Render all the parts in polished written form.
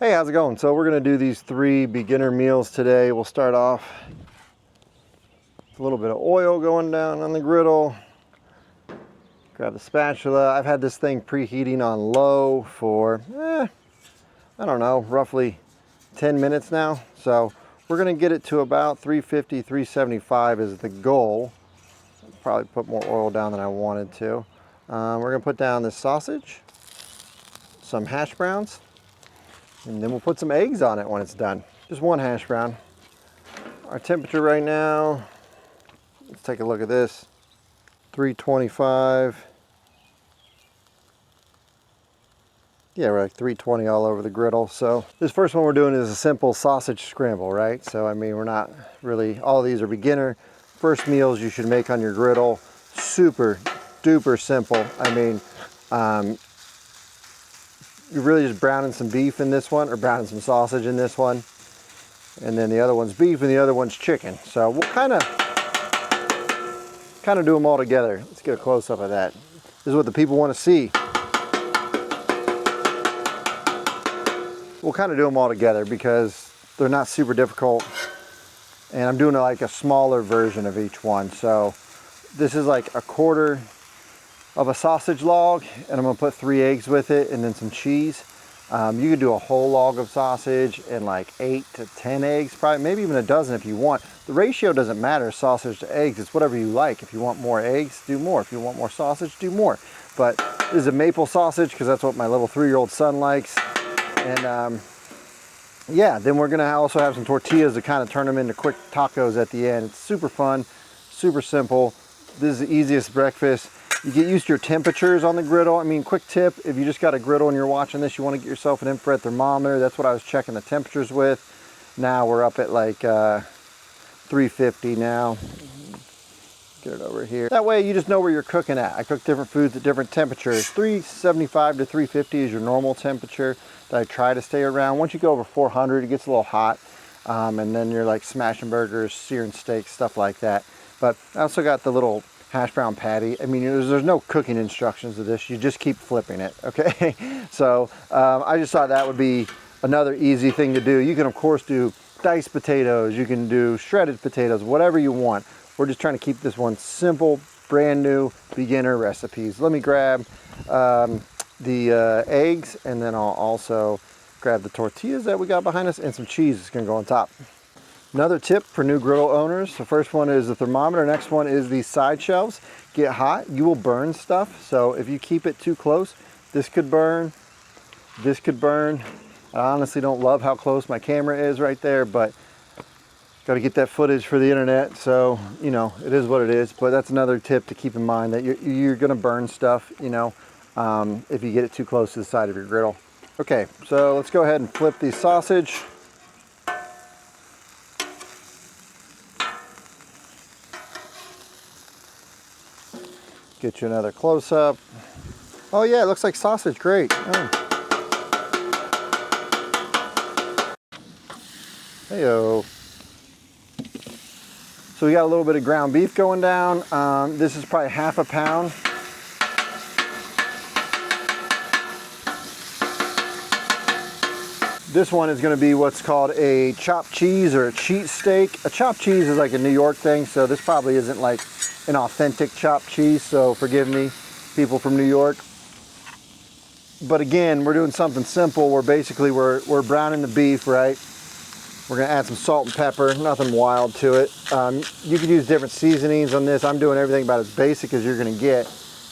Hey, how's it going? So we're gonna do these 3 beginner meals today. We'll start off with a little bit of oil going down on the griddle. Grab the spatula. I've had this thing preheating on low for, I don't know, roughly 10 minutes now. So we're gonna get it to about 350, 375 is the goal. Probably put more oil down than I wanted to. We're gonna put down this sausage, some hash browns, and then we'll put some eggs on it when it's done. Just 1 hash brown. Our temperature right now, let's take a look at this. 325. Yeah, we're like 320 all over the griddle. So this first one we're doing is a simple sausage scramble, right? So I mean, we're not really, all of these are beginner. First meals you should make on your griddle. Super duper simple. I mean, you're really just browning some beef in this one, or browning some sausage in this one. And then the other one's beef and the other one's chicken. So we'll kind of do them all together. Let's get a close-up of that. This is what the people want to see. We'll kind of do them all together because they're not super difficult. And I'm doing like a smaller version of each one. So this is like 1/4 of a sausage log, and I'm gonna put 3 eggs with it and then some cheese. You could do a whole log of sausage and like 8 to 10 eggs, probably, maybe even a dozen if you want. The ratio doesn't matter, sausage to eggs, it's whatever you like. If you want more eggs, do more. If you want more sausage, do more. But this is a maple sausage because that's what my little 3-year-old son likes. And yeah, then we're gonna also have some tortillas to kind of turn them into quick tacos at the end. It's super fun, super simple. This is the easiest breakfast. You get used to your temperatures on the griddle. I mean, quick tip, if you just got a griddle and you're watching this, you want to get yourself an infrared thermometer. That's what I was checking the temperatures with. Now we're up at like 350 now. Get it over here. That way you just know where you're cooking at. I cook different foods at different temperatures. 375 to 350 is your normal temperature that I try to stay around. Once you go over 400, it gets a little hot. And then you're like smashing burgers, searing steaks, stuff like that. But I also got the little hash brown patty. I mean, there's no cooking instructions to this. You just keep flipping it, okay? So I just thought that would be another easy thing to do. You can, of course, do diced potatoes. You can do shredded potatoes, whatever you want. We're just trying to keep this one simple, brand new, beginner recipes. Let me grab the eggs, and then I'll also grab the tortillas that we got behind us, and some cheese is gonna go on top. Another tip for new griddle owners, the first one is the thermometer, next one is these side shelves. Get hot, you will burn stuff, so if you keep it too close, this could burn, this could burn. I honestly don't love how close my camera is right there, but got to get that footage for the internet, so, you know, it is what it is. But that's another tip to keep in mind, that you're gonna burn stuff, you know, if you get it too close to the side of your griddle. Okay, so let's go ahead and flip the sausage. Get you another close-up. Oh yeah, it looks like sausage, great. Oh. Hey-o. So we got a little bit of ground beef going down. This is probably 1/2 pound. This one is gonna be what's called a chopped cheese or a cheat steak. A chopped cheese is like a New York thing, so this probably isn't like an authentic chopped cheese, so forgive me, people from New York. But again, we're doing something simple. We're basically, we're browning the beef, right? We're gonna add some salt and pepper, nothing wild to it. You could use different seasonings on this. I'm doing everything about as basic as you're gonna get,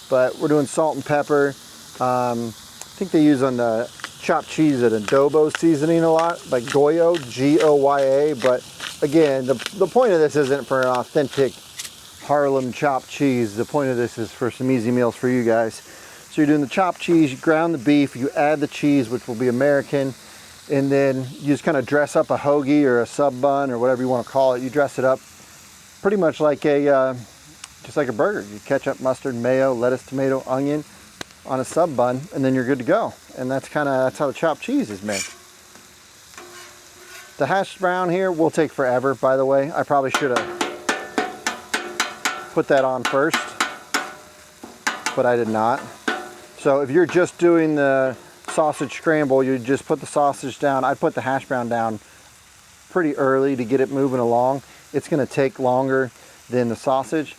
but we're doing salt and pepper. I think they use on the chopped cheese an adobo seasoning a lot, like Goya, G-O-Y-A, but again, the point of this isn't for an authentic Harlem chopped cheese. The point of this is for some easy meals for you guys. So you're doing the chopped cheese, you ground the beef, you add the cheese, which will be American, and then you just kind of dress up a hoagie or a sub bun or whatever you want to call it. You dress it up pretty much like a, just like a burger. You ketchup, mustard, mayo, lettuce, tomato, onion on a sub bun, and then you're good to go. And that's how the chopped cheese is made. The hash brown here will take forever, by the way. I probably should have put that on first, but I did not. So if you're just doing the sausage scramble, you just put the sausage down. I put the hash brown down pretty early to get it moving along. It's going to take longer than the sausage.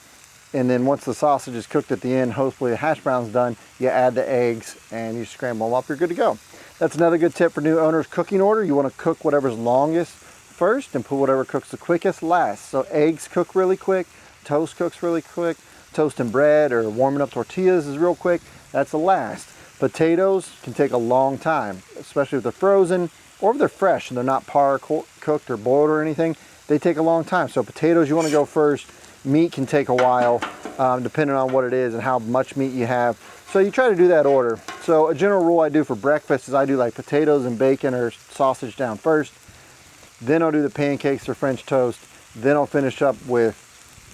And then once the sausage is cooked at the end, hopefully the hash brown's done, you add the eggs and you scramble them up, you're good to go. That's another good tip for new owners' cooking order. You want to cook whatever's longest first and put whatever cooks the quickest last. So eggs cook really quick, toast cooks really quick, toasting bread or warming up tortillas is real quick. That's the last. Potatoes can take a long time, especially if they're frozen or if they're fresh and they're not par cooked or boiled or anything. They take a long time. So potatoes, you want to go first. Meat can take a while, depending on what it is and how much meat you have. So you try to do that order. So a general rule I do for breakfast is I do like potatoes and bacon or sausage down first. Then I'll do the pancakes or French toast. Then I'll finish up with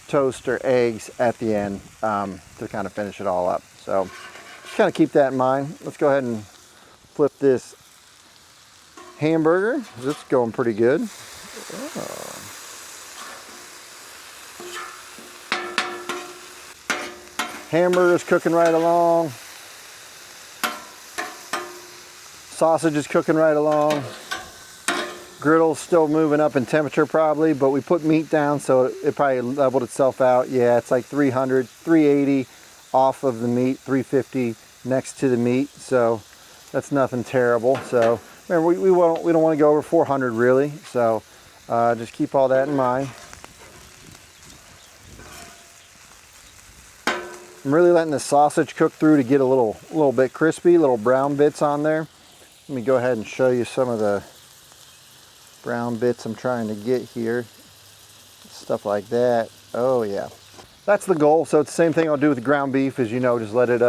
toast or eggs at the end to kind of finish it all up. So just kind of keep that in mind. Let's go ahead and flip this hamburger. It's going pretty good. Oh. Hamburger's cooking right along. Sausage is cooking right along. Griddle's still moving up in temperature probably, but we put meat down so it probably leveled itself out. Yeah, it's like 300, 380 off of the meat, 350 next to the meat. So that's nothing terrible. So remember, we don't want to go over 400 really. So just keep all that in mind. I'm really letting the sausage cook through to get a little bit crispy, little brown bits on there. Let me go ahead and show you some of the brown bits I'm trying to get here. Stuff like that. Oh yeah. That's the goal. So it's the same thing I'll do with the ground beef, as you know, just let it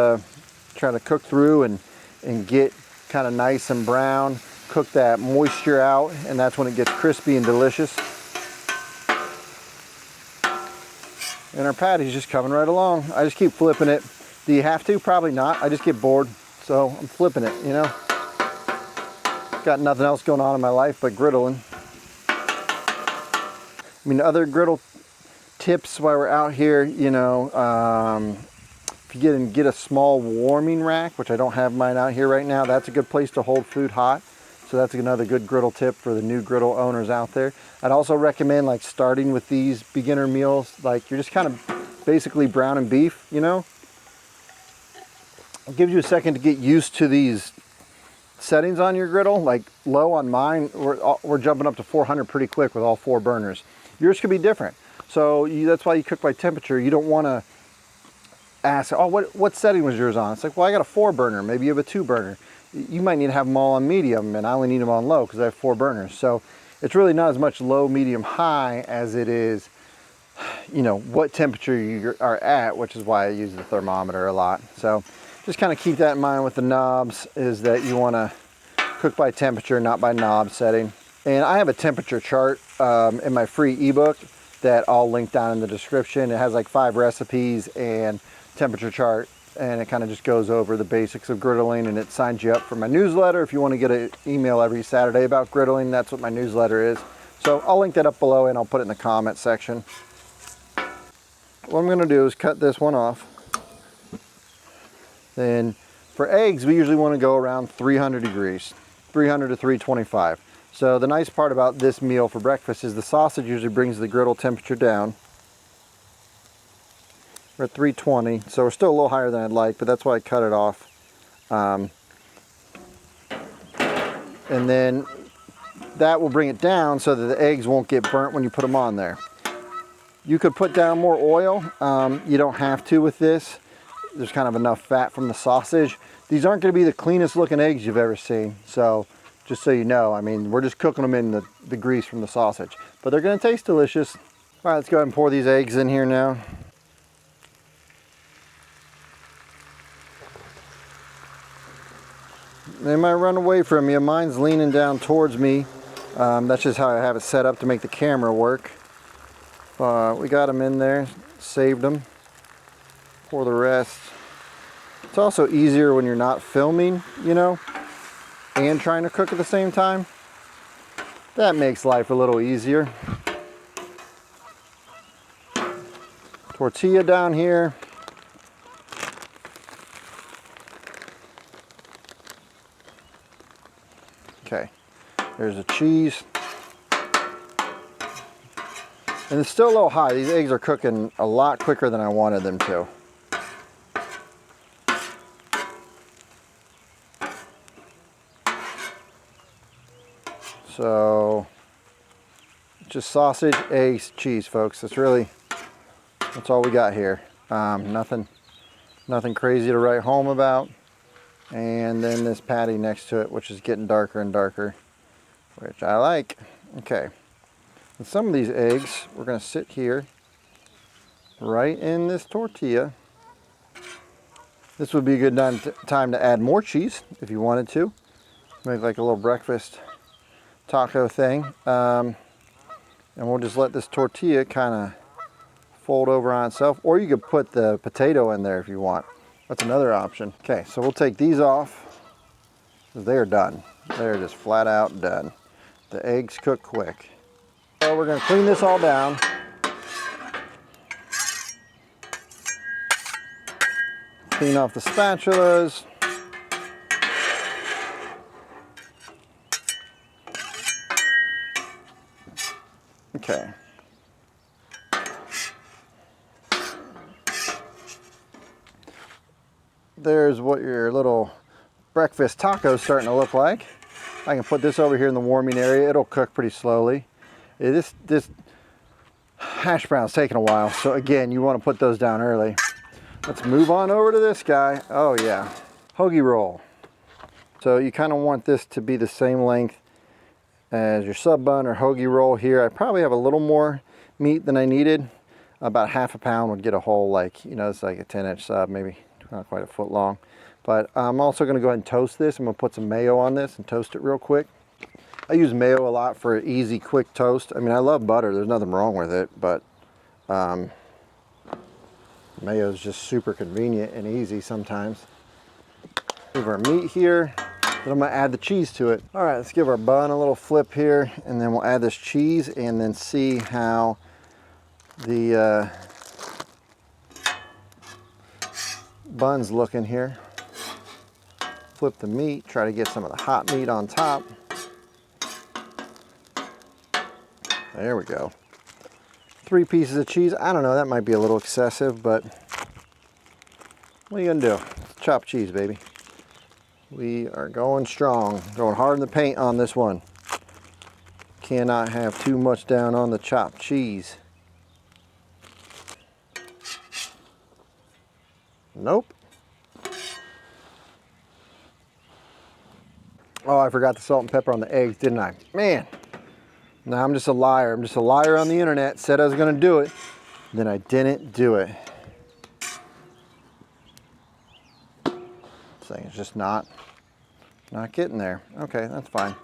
try to cook through and get kind of nice and brown. Cook that moisture out, and that's when it gets crispy and delicious. And our patty's just coming right along. I just keep flipping it. Do you have to? Probably not. I just get bored, so I'm flipping it, you know. Got nothing else going on in my life but griddling. I mean, other griddle tips while we're out here, you know, if you get a small warming rack, which I don't have mine out here right now, that's a good place to hold food hot. So that's another good griddle tip for the new griddle owners out there. I'd also recommend like starting with these beginner meals. Like you're just kind of basically browning beef, you know. It gives you a second to get used to these settings on your griddle. Like low on mine, we're jumping up to 400 pretty quick with all 4 burners. Yours could be different. So that's why you cook by temperature. You don't want to ask, oh, what setting was yours on? It's like, well, I got a 4 burner. Maybe you have a 2 burner. You might need to have them all on medium, and I only need them on low because I have 4 burners. So it's really not as much low, medium, high as it is, you know, what temperature you are at, which is why I use the thermometer a lot. So just kind of keep that in mind with the knobs, is that you want to cook by temperature, not by knob setting. And I have a temperature chart in my free ebook that I'll link down in the description. It has like 5 recipes and temperature chart, and it kind of just goes over the basics of griddling, and it signs you up for my newsletter. If you want to get an email every Saturday about griddling, that's what my newsletter is. So I'll link that up below, and I'll put it in the comment section. What I'm going to do is cut this one off. Then for eggs, we usually want to go around 300 degrees, 300 to 325. So the nice part about this meal for breakfast is the sausage usually brings the griddle temperature down. We're at 320, so we're still a little higher than I'd like, but that's why I cut it off. And then that will bring it down so that the eggs won't get burnt when you put them on there. You could put down more oil. You don't have to with this. There's kind of enough fat from the sausage. These aren't going to be the cleanest looking eggs you've ever seen. So just so you know, I mean, we're just cooking them in the grease from the sausage. But they're going to taste delicious. All right, let's go ahead and pour these eggs in here now. They might run away from you. Mine's leaning down towards me. That's just how I have it set up to make the camera work. We got them in there, saved them. Pour the rest. It's also easier when you're not filming, you know, and trying to cook at the same time. That makes life a little easier. Tortilla down here. Okay, there's the cheese. And it's still a little high. These eggs are cooking a lot quicker than I wanted them to. So, just sausage, eggs, cheese, folks. That's all we got here. Nothing crazy to write home about. And then this patty next to it, which is getting darker and darker, which I like. Okay. And some of these eggs, we're gonna sit here right in this tortilla. This would be a good time to add more cheese if you wanted to. Make like a little breakfast taco thing. And we'll just let this tortilla kind of fold over on itself, or you could put the potato in there if you want. That's another option. Okay, so we'll take these off. They're done. They're just flat out done. The eggs cook quick. So we're gonna clean this all down. Clean off the spatulas. Okay. There's what your little breakfast taco is starting to look like. I can put this over here in the warming area. It'll cook pretty slowly. This hash brown's taking a while, so again, you want to put those down early. Let's move on over to this guy. Oh yeah, hoagie roll. So you kind of want this to be the same length as your sub bun or hoagie roll here. I probably have a little more meat than I needed. About half a pound would get a whole, like, you know, it's like a 10-inch sub, maybe not quite a foot long. But I'm also going to go ahead and toast this. I'm going to put some mayo on this and toast it real quick. I use mayo a lot for easy, quick toast. I mean, I love butter. There's nothing wrong with it, but mayo is just super convenient and easy sometimes. Move our meat here. Then I'm going to add the cheese to it. All right, let's give our bun a little flip here, and then we'll add this cheese and then see how the bun's looking here. Flip the meat, try to get some of the hot meat on top. There we go. 3 pieces of cheese. I don't know, that might be a little excessive, but what are you gonna do? Chopped cheese, baby. We are going strong, going hard in the paint on this one. Cannot have too much down on the chopped cheese. Nope. Oh, I forgot the salt and pepper on the eggs, didn't I? Man, now I'm just a liar. I'm just a liar on the internet. Said I was gonna do it, then I didn't do it. This thing is just not getting there. Okay, that's fine.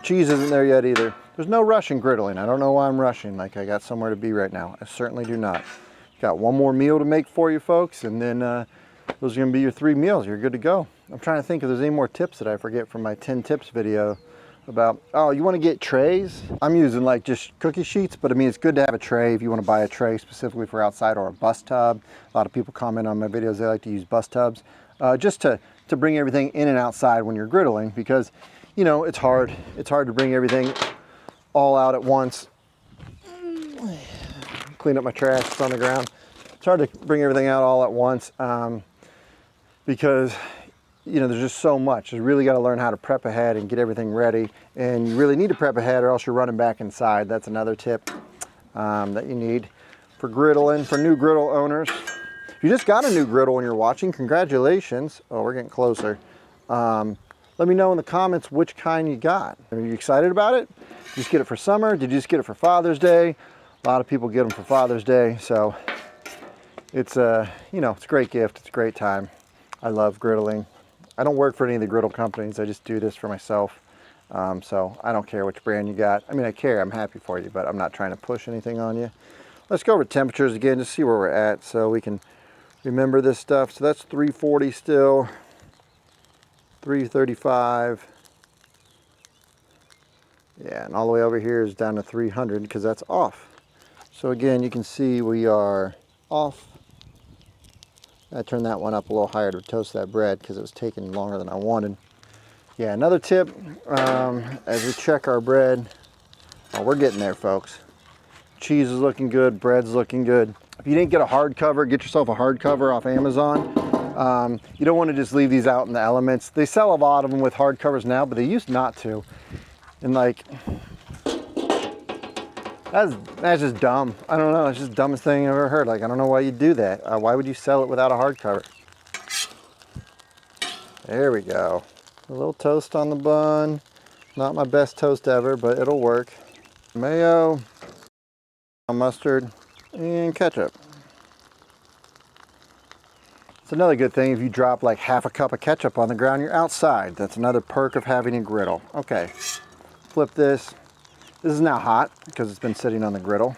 Cheese isn't there yet either. There's no rush in griddling. I don't know why I'm rushing, like I got somewhere to be right now. I certainly do not. Got one more meal to make for you folks, and then those are gonna be your 3 meals. You're good to go. I'm trying to think if there's any more tips that I forget from my 10 tips video about, oh, you want to get trays? I'm using like just cookie sheets, but I mean, it's good to have a tray if you want to buy a tray specifically for outside, or a bus tub. A lot of people comment on my videos, they like to use bus tubs, just to bring everything in and outside when you're griddling, because, you know, it's hard to bring everything all out at once. Clean up my trash, it's on the ground. It's hard to bring everything out all at once because, you know, there's just so much. You really got to learn how to prep ahead and get everything ready. And you really need to prep ahead or else you're running back inside. That's another tip that you need for griddling, for new griddle owners. If you just got a new griddle and you're watching, congratulations. Oh, we're getting closer. Let me know in the comments which kind you got. Are you excited about it? Did you just get it for summer? Did you just get it for Father's Day? A lot of people get them for Father's Day. So it's you know, it's a great gift. It's a great time. I love griddling. I don't work for any of the griddle companies. I just do this for myself. So I don't care which brand you got. I mean, I care. I'm happy for you, but I'm not trying to push anything on you. Let's go over temperatures again, just see where we're at so we can remember this stuff. So that's 340 still, 335. Yeah, and all the way over here is down to 300 because that's off. So again, you can see we are off. I turned that one up a little higher to toast that bread because it was taking longer than I wanted. Yeah, another tip as we check our bread. Oh, we're getting there, folks. Cheese is looking good, bread's looking good. If you didn't get a hard cover, get yourself a hard cover off Amazon. You don't want to just leave these out in the elements. They sell a lot of them with hard covers now, but they used not to. And like, that's just dumb. I don't know, it's just the dumbest thing I've ever heard. Like, I don't know why you'd do that. Why would you sell it without a hard cover? There we go. A little toast on the bun. Not my best toast ever, but it'll work. Mayo, mustard, and ketchup. It's another good thing if you drop like half a cup of ketchup on the ground, you're outside. That's another perk of having a griddle. Okay, flip this. This is now hot because it's been sitting on the griddle.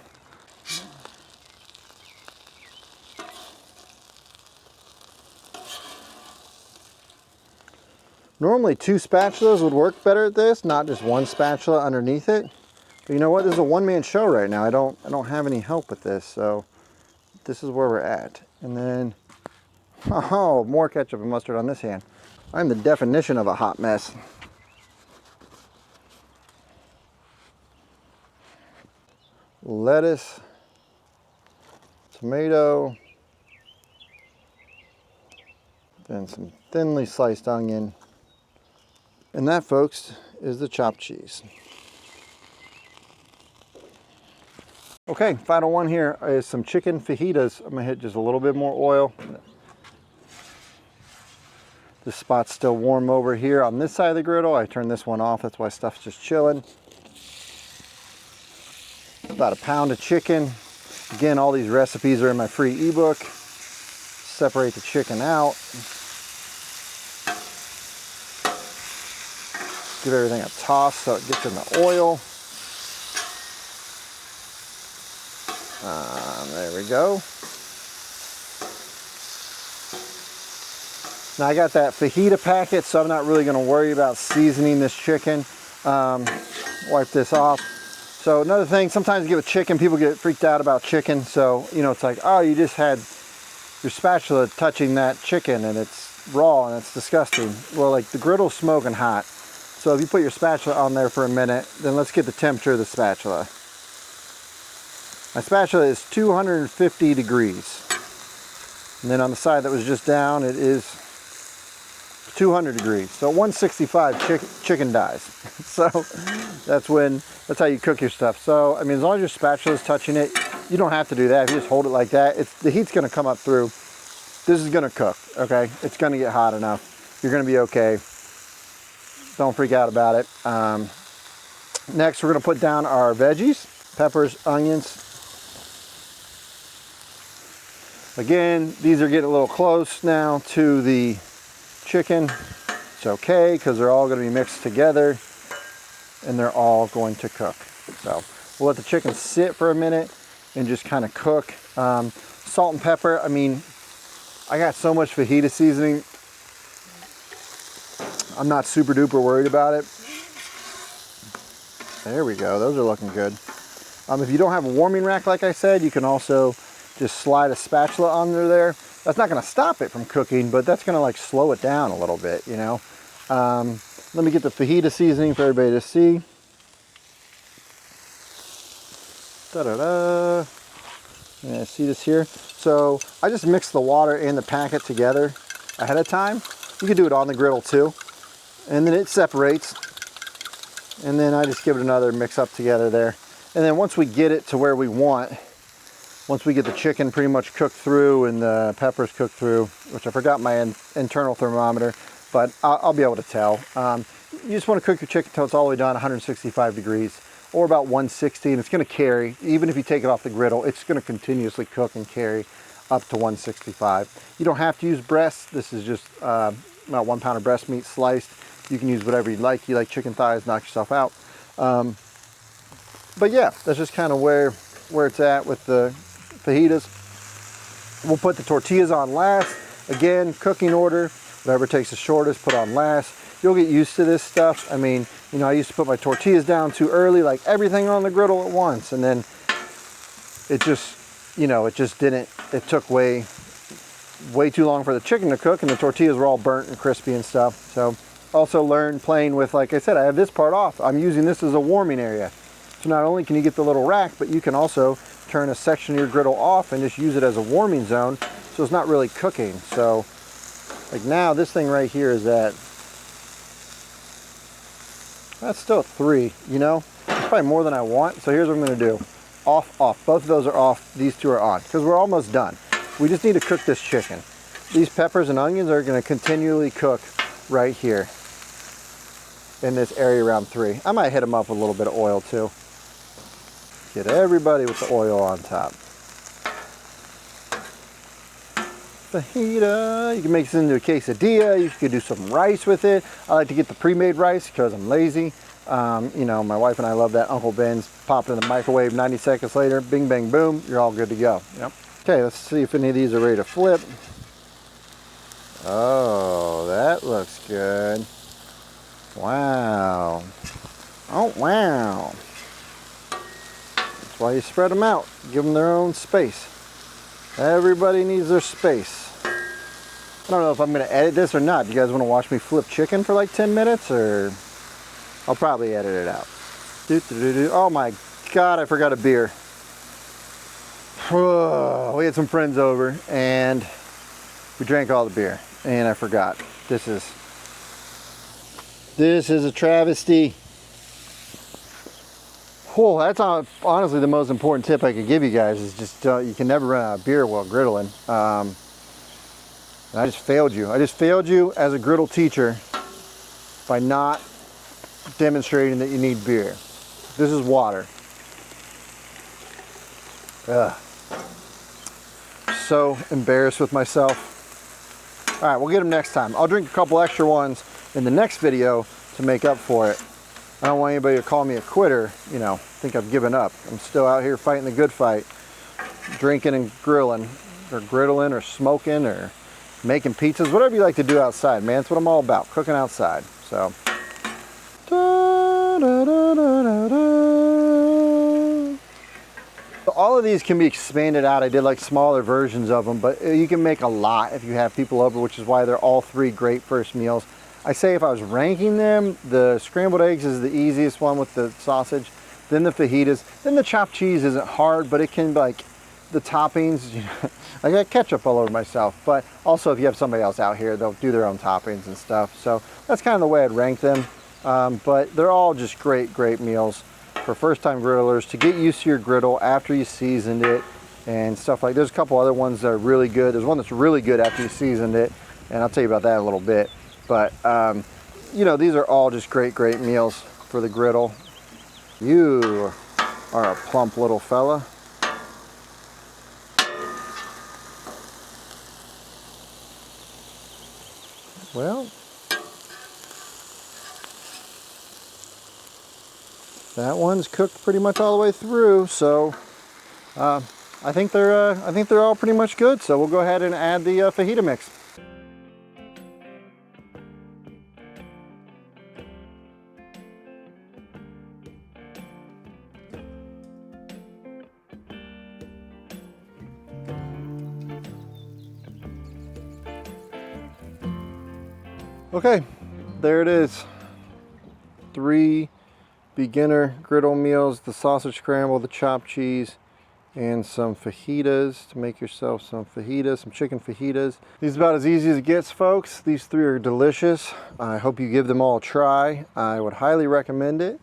Normally 2 spatulas would work better at this, not just 1 spatula underneath it. But you know what? This is a one-man show right now. I don't have any help with this, so this is where we're at. And then, oh, more ketchup and mustard on this hand. I'm the definition of a hot mess. Lettuce, tomato, then some thinly sliced onion. And that, folks, is the chopped cheese. Okay, final one here is some chicken fajitas. I'm gonna hit just a little bit more oil. This spot's still warm over here on this side of the griddle. I turned this one off, that's why stuff's just chilling. About a pound of chicken. Again, all these recipes are in my free ebook. Separate the chicken out. Give everything a toss so it gets in the oil. There we go. Now I got that fajita packet, so I'm not really going to worry about seasoning this chicken. Wipe this off. So another thing, sometimes you get with chicken, people get freaked out about chicken. So, you know, it's like, oh, you just had your spatula touching that chicken and it's raw and it's disgusting. Well, like the griddle's smoking hot. So if you put your spatula on there for a minute, then let's get the temperature of the spatula. My spatula is 250 degrees. And then on the side that was just down, it is 200 degrees. So at 165, chicken dies. So that's how you cook your stuff. So, I mean, as long as your spatula is touching it, you don't have to do that. If you just hold it like that, the heat's gonna come up through. This is gonna cook, okay? It's gonna get hot enough. You're gonna be okay. Don't freak out about it. Next, we're gonna put down our veggies, peppers, onions. Again, these are getting a little close now to the chicken. It's okay, because they're all gonna be mixed together and they're all going to cook. So we'll let the chicken sit for a minute and just kind of cook. Salt and pepper, I mean, I got so much fajita seasoning. I'm not super duper worried about it. There we go, those are looking good. If you don't have a warming rack, like I said, you can also just slide a spatula under there. That's not gonna stop it from cooking, but that's gonna like slow it down a little bit, you know? Let me get the fajita seasoning for everybody to see. Da-da-da. Yeah, see this here? So I just mixed the water and the packet together ahead of time. You can do it on the griddle too. And then it separates. And then I just give it another mix up together there. And then once we get it to where we want, once we get the chicken pretty much cooked through and the peppers cooked through, which I forgot my internal thermometer, but I'll be able to tell. You just want to cook your chicken until it's all the way down 165 degrees or about 160, and it's going to carry. Even if you take it off the griddle, it's going to continuously cook and carry up to 165. You don't have to use breasts. This is just about 1 pound of breast meat sliced. You can use whatever you'd like. You like chicken thighs, knock yourself out. But yeah, that's just kind of where it's at with the fajitas. We'll put the tortillas on last. Again, cooking order, whatever takes the shortest, put on last. You'll get used to this stuff. I mean, you know, I used to put my tortillas down too early, like everything on the griddle at once. And then it just, you know, it just didn't, it took way too long for the chicken to cook and the tortillas were all burnt and crispy and stuff. So also learned playing with, like I said, I have this part off. I'm using this as a warming area. So not only can you get the little rack, but you can also turn a section of your griddle off and just use it as a warming zone. So it's not really cooking. So like now this thing right here is at, that's still 3, you know? It's probably more than I want. So here's what I'm gonna do. Off, off. Both of those are off, these 2 are on, because we're almost done. We just need to cook this chicken. These peppers and onions are gonna continually cook right here in this area around 3. I might hit them up with a little bit of oil too. Get everybody with the oil on top. Fajita, you can make this into a quesadilla. You could do some rice with it. I like to get the pre-made rice because I'm lazy. You know, my wife and I love that Uncle Ben's. Pop it in the microwave, 90 seconds later, bing, bang, boom, you're all good to go. Yep. Okay, let's see if any of these are ready to flip. Oh, that looks good. Wow. Oh, wow. That's why you spread them out. Give them their own space. Everybody needs their space. I don't know if I'm going to edit this or not. Do you guys want to watch me flip chicken for like 10 minutes? Or I'll probably edit it out. Oh my God, I forgot a beer. We had some friends over and we drank all the beer and I forgot. This is a travesty. Whoa, that's honestly the most important tip I could give you guys is just you can never run out of beer while griddling. And I just failed you. I just failed you as a griddle teacher by not demonstrating that you need beer. This is water. Ugh. So embarrassed with myself. All right, we'll get them next time. I'll drink a couple extra ones in the next video to make up for it. I don't want anybody to call me a quitter, you know, think I've given up. I'm still out here fighting the good fight, drinking and grilling, or griddling, or smoking, or making pizzas, whatever you like to do outside, man. That's what I'm all about, cooking outside. So. All of these can be expanded out. I did like smaller versions of them, but you can make a lot if you have people over, which is why they're all 3 great first meals. I say if I was ranking them, the scrambled eggs is the easiest one with the sausage, then the fajitas, then the chopped cheese isn't hard, but it can, like, the toppings, you know, I got ketchup all over myself, but also if you have somebody else out here, they'll do their own toppings and stuff. So that's kind of the way I'd rank them, but they're all just great, great meals for first-time griddlers to get used to your griddle after you seasoned it and stuff like. There's a couple other ones that are really good. There's one that's really good after you seasoned it, and I'll tell you about that in a little bit. But, you know, these are all just great, great meals for the griddle. You are a plump little fella. Well, that one's cooked pretty much all the way through, so I think they're all pretty much good. So we'll go ahead and add the fajita mix. Okay, there it is. 3 beginner griddle meals, the sausage scramble, the chopped cheese, and some fajitas to make yourself some fajitas, some chicken fajitas. These is about as easy as it gets, folks. These 3 are delicious. I hope you give them all a try. I would highly recommend it.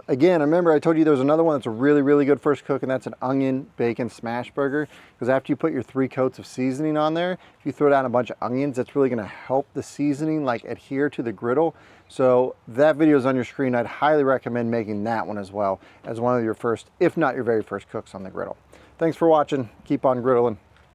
Again, remember I told you there was another one that's a really, really good first cook, and that's an onion bacon smash burger. Because after you put your 3 coats of seasoning on there, if you throw down a bunch of onions, that's really going to help the seasoning like adhere to the griddle. So that video is on your screen. I'd highly recommend making that one as well as one of your first, if not your very first cooks on the griddle. Thanks for watching. Keep on griddling.